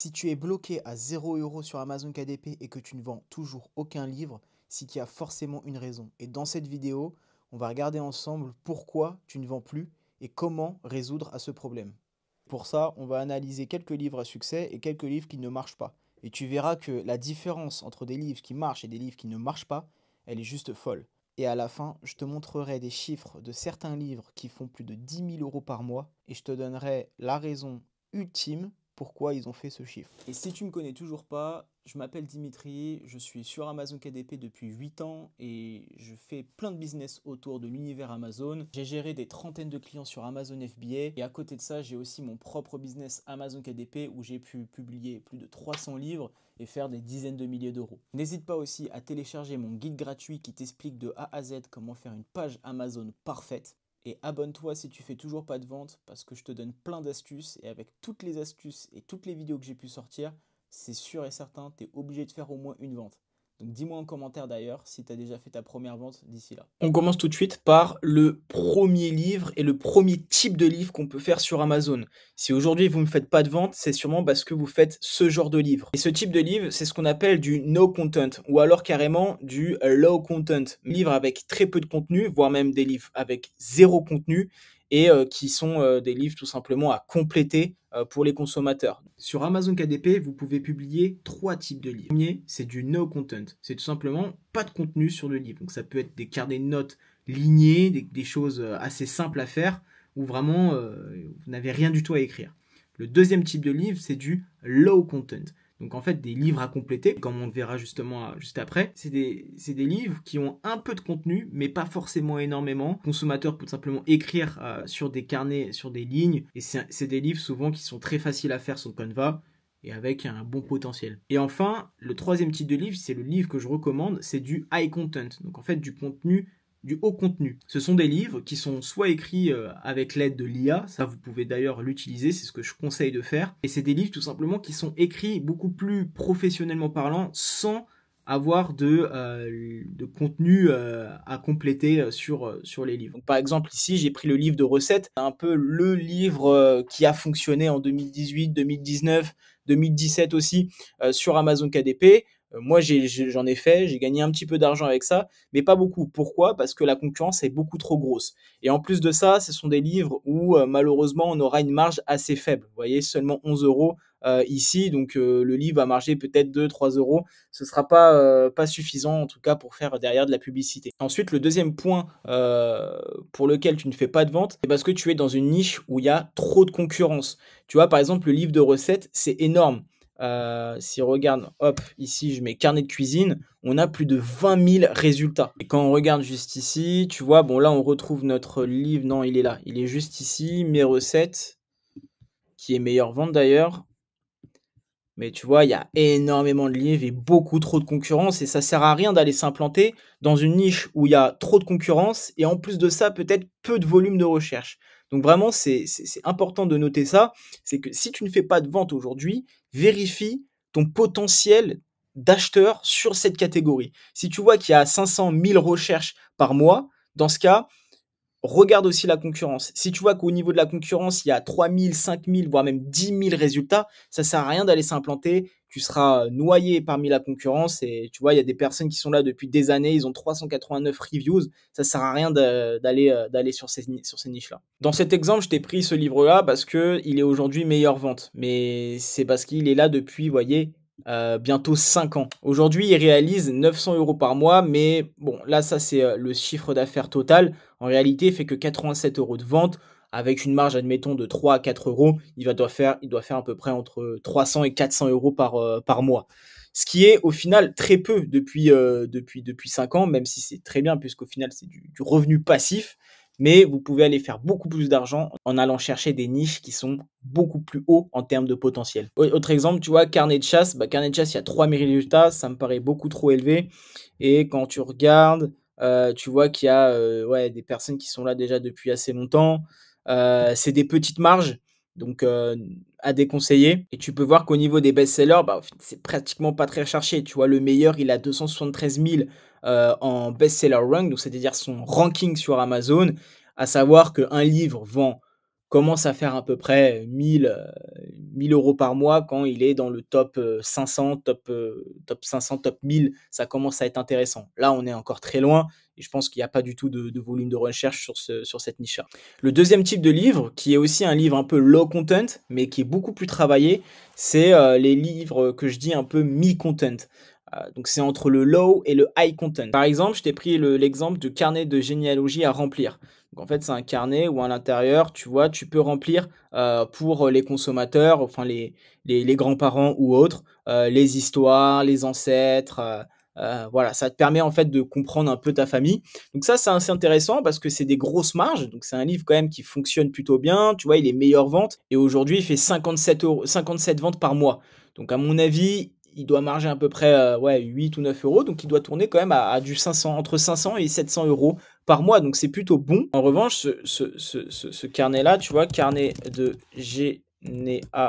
Si tu es bloqué à 0 € sur Amazon KDP et que tu ne vends toujours aucun livre, c'est qu'il y a forcément une raison. Et dans cette vidéo, on va regarder ensemble pourquoi tu ne vends plus et comment résoudre à ce problème. Pour ça, on va analyser quelques livres à succès et quelques livres qui ne marchent pas. Et tu verras que la différence entre des livres qui marchent et des livres qui ne marchent pas, elle est juste folle. Et à la fin, je te montrerai des chiffres de certains livres qui font plus de 10 000 € par mois et je te donnerai la raison ultime pourquoi ils ont fait ce chiffre. Et si tu ne me connais toujours pas, je m'appelle Dimitri, je suis sur Amazon KDP depuis 8 ans et je fais plein de business autour de l'univers Amazon. J'ai géré des trentaines de clients sur Amazon FBA et à côté de ça, j'ai aussi mon propre business Amazon KDP où j'ai pu publier plus de 300 livres et faire des dizaines de milliers d'euros. N'hésite pas aussi à télécharger mon guide gratuit qui t'explique de A à Z comment faire une page Amazon parfaite. Et abonne-toi si tu fais toujours pas de vente parce que je te donne plein d'astuces et avec toutes les astuces et toutes les vidéos que j'ai pu sortir, c'est sûr et certain, tu es obligé de faire au moins une vente. Donc dis-moi en commentaire d'ailleurs si tu as déjà fait ta première vente d'ici là. On commence tout de suite par le premier livre et le premier type de livre qu'on peut faire sur Amazon. Si aujourd'hui vous ne faites pas de vente, c'est sûrement parce que vous faites ce genre de livre. Et ce type de livre, c'est ce qu'on appelle du no content ou alors carrément du low content. Livre avec très peu de contenu, voire même des livres avec zéro contenu et qui sont des livres tout simplement à compléter pour les consommateurs. Sur Amazon KDP, vous pouvez publier 3 types de livres. Le premier, c'est du no content. C'est tout simplement pas de contenu sur le livre. Donc ça peut être des carnets de notes lignés, des choses assez simples à faire, où vraiment vous n'avez rien du tout à écrire. Le deuxième type de livre, c'est du low content. Donc en fait, des livres à compléter, comme on le verra justement juste après. C'est des livres qui ont un peu de contenu, mais pas forcément énormément. Le consommateur peut simplement écrire sur des carnets, sur des lignes. Et c'est des livres souvent qui sont très faciles à faire sur Canva et avec un bon potentiel. Et enfin, le troisième type de livre, c'est le livre que je recommande, c'est du high content. Donc en fait, du contenu, du haut contenu. Ce sont des livres qui sont soit écrits avec l'aide de l'IA, ça vous pouvez d'ailleurs l'utiliser, c'est ce que je conseille de faire. Et c'est des livres tout simplement qui sont écrits beaucoup plus professionnellement parlant, sans avoir de contenu à compléter sur les livres. Donc, par exemple, ici, j'ai pris le livre de recettes, un peu le livre qui a fonctionné en 2018, 2019, 2017 aussi sur Amazon KDP. Moi, j'en ai fait, j'ai gagné un petit peu d'argent avec ça, mais pas beaucoup. Pourquoi? Parce que la concurrence est beaucoup trop grosse. Et en plus de ça, ce sont des livres où malheureusement, on aura une marge assez faible. Vous voyez, seulement 11 € ici, donc le livre va marger peut-être 2-3 €. Ce ne sera pas suffisant, en tout cas, pour faire derrière de la publicité. Ensuite, le deuxième point pour lequel tu ne fais pas de vente, c'est parce que tu es dans une niche où il y a trop de concurrence. Tu vois, par exemple, le livre de recettes, c'est énorme. Si on regarde, hop, ici je mets carnet de cuisine, on a plus de 20 000 résultats. Et quand on regarde juste ici, tu vois, bon là on retrouve notre livre, non il est là, il est juste ici, mes recettes, qui est meilleure vente d'ailleurs. Mais tu vois, il y a énormément de livres et beaucoup trop de concurrence et ça sert à rien d'aller s'implanter dans une niche où il y a trop de concurrence et en plus de ça, peut-être peu de volume de recherche. Donc vraiment, c'est important de noter ça, c'est que si tu ne fais pas de vente aujourd'hui, vérifie ton potentiel d'acheteur sur cette catégorie. Si tu vois qu'il y a 500 000 recherches par mois, dans ce cas, regarde aussi la concurrence. Si tu vois qu'au niveau de la concurrence, il y a 3 000, 5 000, voire même 10 000 résultats, ça ne sert à rien d'aller s'implanter. Tu seras noyé parmi la concurrence et tu vois, il y a des personnes qui sont là depuis des années, ils ont 389 reviews. Ça ne sert à rien d'aller sur ces niches-là. Dans cet exemple, je t'ai pris ce livre-là parce qu'il est aujourd'hui meilleure vente. Mais c'est parce qu'il est là depuis, vous voyez, bientôt 5 ans. Aujourd'hui, il réalise 900 € par mois, mais bon, là, ça, c'est le chiffre d'affaires total. En réalité, il fait que 87 € de vente avec une marge, admettons, de 3 à 4 €. Il doit faire à peu près entre 300 et 400 € par mois. Ce qui est au final très peu depuis 5 ans, même si c'est très bien, puisqu'au final, c'est du revenu passif. Mais vous pouvez aller faire beaucoup plus d'argent en allant chercher des niches qui sont beaucoup plus hauts en termes de potentiel. Autre exemple, tu vois, carnet de chasse. Carnet de chasse, il y a 3000 résultats, ça me paraît beaucoup trop élevé. Et quand tu regardes, tu vois qu'il y a ouais, des personnes qui sont là déjà depuis assez longtemps. C'est des petites marges, donc à déconseiller. Et tu peux voir qu'au niveau des best-sellers, c'est pratiquement pas très recherché. Tu vois, le meilleur, il a 273 000 en best-seller rank, donc c'est-à-dire son ranking sur Amazon, à savoir qu'un livre vend commence à faire à peu près 1 000 € par mois quand il est dans le top 500, top 500, top 1000, ça commence à être intéressant. Là, on est encore très loin et je pense qu'il n'y a pas du tout de volume de recherche sur cette niche-là. Le deuxième type de livre, qui est aussi un livre un peu low content, mais qui est beaucoup plus travaillé, c'est les livres que je dis un peu mi-content. Donc c'est entre le low et le high content. Par exemple, je t'ai pris l'exemple du carnet de généalogie à remplir. Donc en fait, c'est un carnet où à l'intérieur, tu vois, tu peux remplir pour les consommateurs, enfin les grands-parents ou autres, les histoires, les ancêtres. Voilà, ça te permet en fait de comprendre un peu ta famille. Donc ça, c'est assez intéressant parce que c'est des grosses marges. Donc c'est un livre quand même qui fonctionne plutôt bien. Tu vois, il est meilleure vente et aujourd'hui, il fait 57 ventes par mois. Donc à mon avis, il doit marger à peu près ouais, 8 ou 9 euros. Donc il doit tourner quand même à du 500, entre 500 et 700 euros par mois. Donc c'est plutôt bon. En revanche, ce carnet-là, tu vois, carnet de généalogie,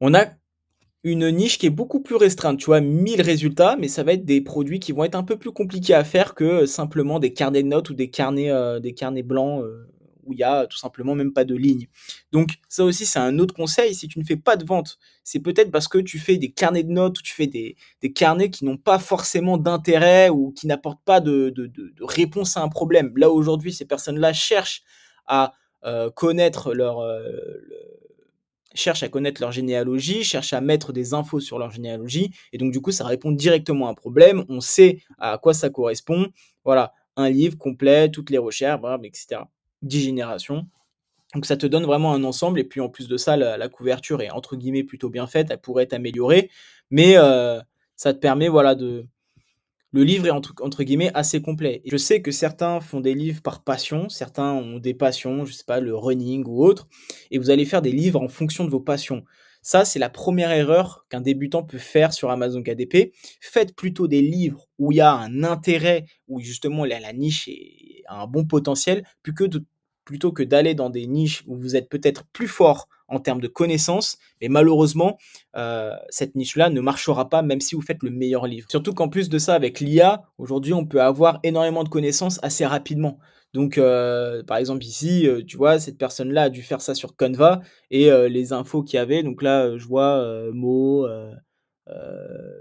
on a une niche qui est beaucoup plus restreinte, tu vois, 1000 résultats, mais ça va être des produits qui vont être un peu plus compliqués à faire que simplement des carnets de notes ou des carnets blancs où il y a tout simplement même pas de ligne. Donc ça aussi, c'est un autre conseil. Si tu ne fais pas de vente, c'est peut-être parce que tu fais des carnets de notes ou tu fais des carnets qui n'ont pas forcément d'intérêt ou qui n'apportent pas de réponse à un problème. Là, aujourd'hui, ces personnes-là cherchent à connaître cherchent à connaître leur généalogie, cherchent à mettre des infos sur leur généalogie, et donc du coup, ça répond directement à un problème, on sait à quoi ça correspond, voilà, un livre complet, toutes les recherches, etc. 10 générations. Donc ça te donne vraiment un ensemble, et puis en plus de ça, la couverture est entre guillemets plutôt bien faite, elle pourrait être améliorée, mais ça te permet voilà, le livre est entre guillemets assez complet. Et je sais que certains font des livres par passion, certains ont des passions, je sais pas, le running ou autre, et vous allez faire des livres en fonction de vos passions. Ça, c'est la première erreur qu'un débutant peut faire sur Amazon KDP. Faites plutôt des livres où il y a un intérêt, où justement la niche a un bon potentiel, plutôt que d'aller dans des niches où vous êtes peut-être plus fort en termes de connaissances, mais malheureusement, cette niche-là ne marchera pas même si vous faites le meilleur livre. Surtout qu'en plus de ça, avec l'IA, aujourd'hui, on peut avoir énormément de connaissances assez rapidement. Donc, par exemple, ici, tu vois, cette personne-là a dû faire ça sur Canva et les infos qu'il y avait, donc là, je vois mots,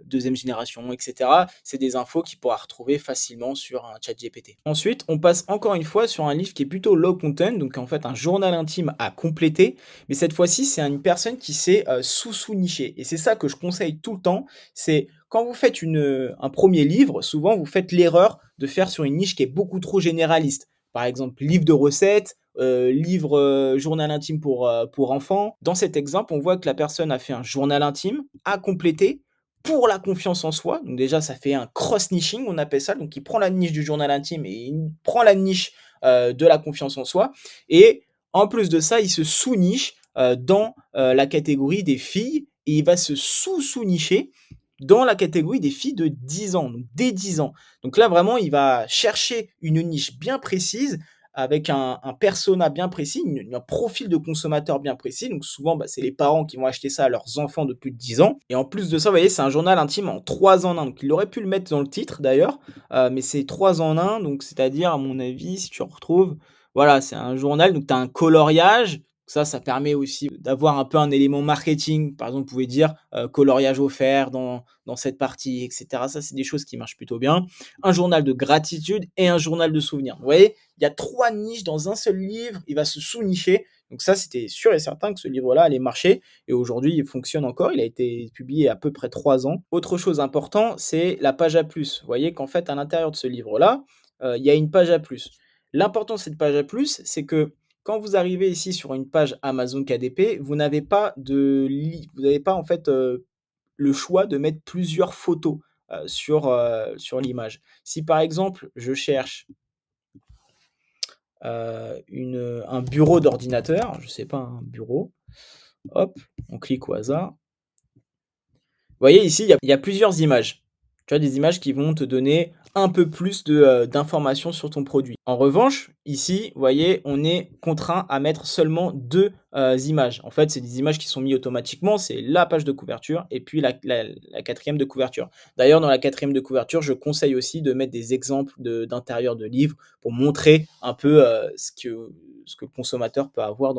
deuxième génération, etc. C'est des infos qu'il pourra retrouver facilement sur un chat GPT. Ensuite, on passe encore une fois sur un livre qui est plutôt low content, donc en fait un journal intime à compléter, mais cette fois-ci, c'est une personne qui s'est sous-nichée. Et c'est ça que je conseille tout le temps, c'est quand vous faites un premier livre, souvent vous faites l'erreur de faire sur une niche qui est beaucoup trop généraliste. Par exemple, livre de recettes, livre journal intime pour enfants. Dans cet exemple, on voit que la personne a fait un journal intime à compléter pour la confiance en soi. Donc déjà, ça fait un cross-niching, on appelle ça. Donc il prend la niche du journal intime et il prend la niche de la confiance en soi. Et en plus de ça, il se sous-niche dans la catégorie des filles et il va se sous-nicher dans la catégorie des filles de 10 ans, donc dès 10 ans. Donc là, vraiment, il va chercher une niche bien précise avec un persona bien précis, un profil de consommateur bien précis. Donc souvent, c'est les parents qui vont acheter ça à leurs enfants de plus de 10 ans. Et en plus de ça, vous voyez, c'est un journal intime en 3 en 1. Donc il aurait pu le mettre dans le titre d'ailleurs, mais c'est 3 en 1. Donc c'est-à-dire, à mon avis, si tu retrouves, voilà, c'est un journal. Donc tu as un coloriage. Ça permet aussi d'avoir un peu un élément marketing. Par exemple, vous pouvez dire coloriage offert dans cette partie, etc. Ça, c'est des choses qui marchent plutôt bien. Un journal de gratitude et un journal de souvenirs. Vous voyez, il y a 3 niches dans un seul livre. Il va se sous-nicher. Donc ça, c'était sûr et certain que ce livre-là allait marcher. Et aujourd'hui, il fonctionne encore. Il a été publié à peu près 3 ans. Autre chose importante, c'est la page à plus. Vous voyez qu'en fait, à l'intérieur de ce livre-là, il y a une page à plus. L'important de cette page à plus, c'est que quand vous arrivez ici sur une page Amazon KDP, vous n'avez pas en fait le choix de mettre plusieurs photos sur l'image. Si par exemple je cherche un bureau d'ordinateur, je sais pas, un bureau, hop, on clique au hasard. Vous voyez ici, il y a plusieurs images. Tu vois, des images qui vont te donner un peu plus d'informations sur ton produit. En revanche, ici, vous voyez, on est contraint à mettre seulement 2 images. En fait, c'est des images qui sont mises automatiquement, c'est la page de couverture et puis la 4e de couverture. D'ailleurs, dans la 4e de couverture, je conseille aussi de mettre des exemples d'intérieur de livres pour montrer un peu, ce que le consommateur peut avoir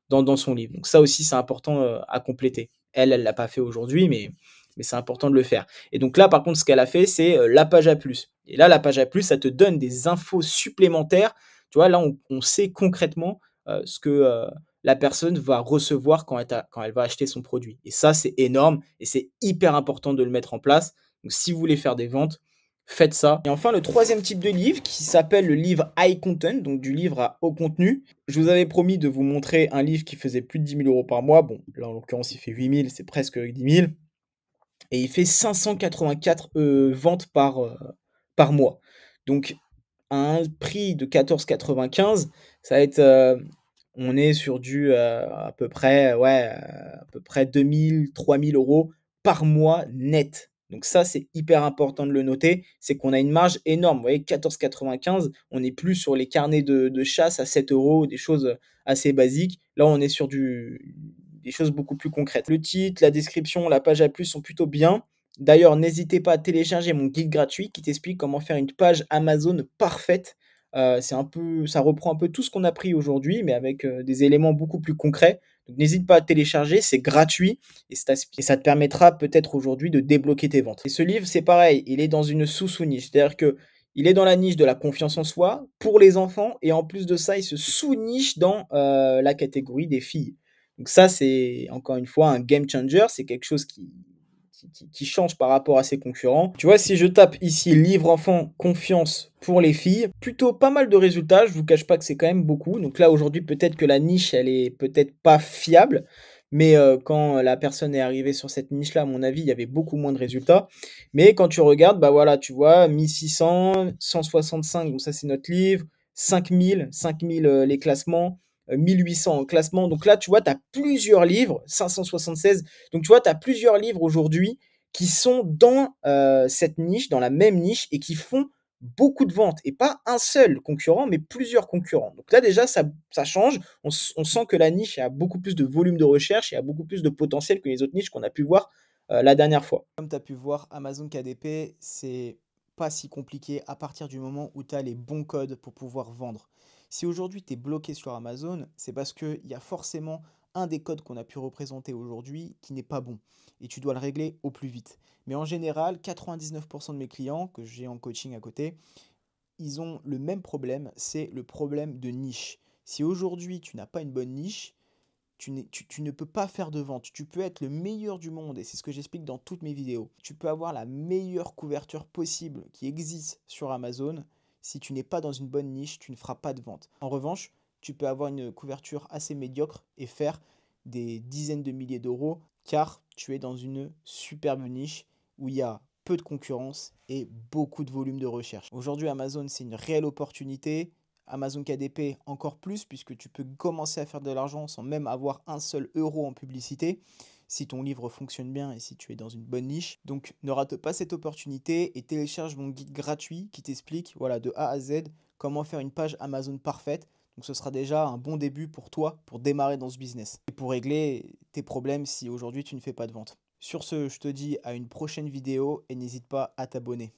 dans son livre. Donc ça aussi, c'est important, à compléter. Elle l'a pas fait aujourd'hui, mais c'est important de le faire. Et donc là, par contre, ce qu'elle a fait, c'est la page à plus. Et là, la page à plus, ça te donne des infos supplémentaires. Tu vois, là, on sait concrètement ce que la personne va recevoir quand elle va acheter son produit. Et ça, c'est énorme et c'est hyper important de le mettre en place. Donc, si vous voulez faire des ventes, faites ça. Et enfin, le troisième type de livre qui s'appelle le livre high content, donc du livre à haut contenu. Je vous avais promis de vous montrer un livre qui faisait plus de 10 000 euros par mois. Bon, là, en l'occurrence, il fait 8 000, c'est presque 10 000 et il fait 584 ventes par mois. Donc, à un prix de 14,95, ça va être, on est sur du à peu près, ouais, à peu près 2 000 3 000 € par mois net. Donc ça, c'est hyper important de le noter, c'est qu'on a une marge énorme. Vous voyez, 14,95, on n'est plus sur les carnets de chasse à 7 €, des choses assez basiques. Là, on est sur des choses beaucoup plus concrètes. Le titre, la description, la page à plus sont plutôt bien. D'ailleurs, n'hésitez pas à télécharger mon guide gratuit qui t'explique comment faire une page Amazon parfaite. Ça reprend un peu tout ce qu'on a pris aujourd'hui, mais avec des éléments beaucoup plus concrets. Donc n'hésite pas à télécharger, c'est gratuit et ça te permettra peut-être aujourd'hui de débloquer tes ventes. Et ce livre, c'est pareil, il est dans une sous-niche, c'est-à-dire que il est dans la niche de la confiance en soi pour les enfants et en plus de ça, il se sous-niche dans la catégorie des filles. Donc ça, c'est encore une fois un game changer, c'est quelque chose qui change par rapport à ses concurrents. Tu vois, si je tape ici livre enfant confiance pour les filles, plutôt pas mal de résultats. Je vous cache pas que c'est quand même beaucoup. Donc là, aujourd'hui, peut-être que la niche, elle est peut-être pas fiable. Mais quand la personne est arrivée sur cette niche-là, à mon avis, il y avait beaucoup moins de résultats. Mais quand tu regardes, bah voilà, tu vois, 1600, 165, donc ça c'est notre livre, 5000 les classements, 1800 en classement. Donc là, tu vois, tu as plusieurs livres, 576. Donc tu vois, tu as plusieurs livres aujourd'hui qui sont dans cette niche, dans la même niche et qui font beaucoup de ventes. Et pas un seul concurrent, mais plusieurs concurrents. Donc là, déjà, ça change. On sent que la niche a beaucoup plus de volume de recherche et a beaucoup plus de potentiel que les autres niches qu'on a pu voir la dernière fois. Comme tu as pu voir, Amazon KDP, c'est pas si compliqué à partir du moment où tu as les bons codes pour pouvoir vendre. Si aujourd'hui tu es bloqué sur Amazon, c'est parce qu'il y a forcément un des codes qu'on a pu représenter aujourd'hui qui n'est pas bon et tu dois le régler au plus vite. Mais en général, 99% de mes clients que j'ai en coaching à côté, ils ont le même problème, c'est le problème de niche. Si aujourd'hui tu n'as pas une bonne niche, tu ne peux pas faire de vente. Tu peux être le meilleur du monde et c'est ce que j'explique dans toutes mes vidéos. Tu peux avoir la meilleure couverture possible qui existe sur Amazon. Si tu n'es pas dans une bonne niche, tu ne feras pas de vente. En revanche, tu peux avoir une couverture assez médiocre et faire des dizaines de milliers d'euros car tu es dans une superbe niche où il y a peu de concurrence et beaucoup de volume de recherche. Aujourd'hui, Amazon, c'est une réelle opportunité. Amazon KDP encore plus puisque tu peux commencer à faire de l'argent sans même avoir un seul euro en publicité si ton livre fonctionne bien et si tu es dans une bonne niche. Donc ne rate pas cette opportunité et télécharge mon guide gratuit qui t'explique voilà, de A à Z comment faire une page Amazon parfaite. Donc ce sera déjà un bon début pour toi pour démarrer dans ce business et pour régler tes problèmes si aujourd'hui tu ne fais pas de vente. Sur ce, je te dis à une prochaine vidéo et n'hésite pas à t'abonner.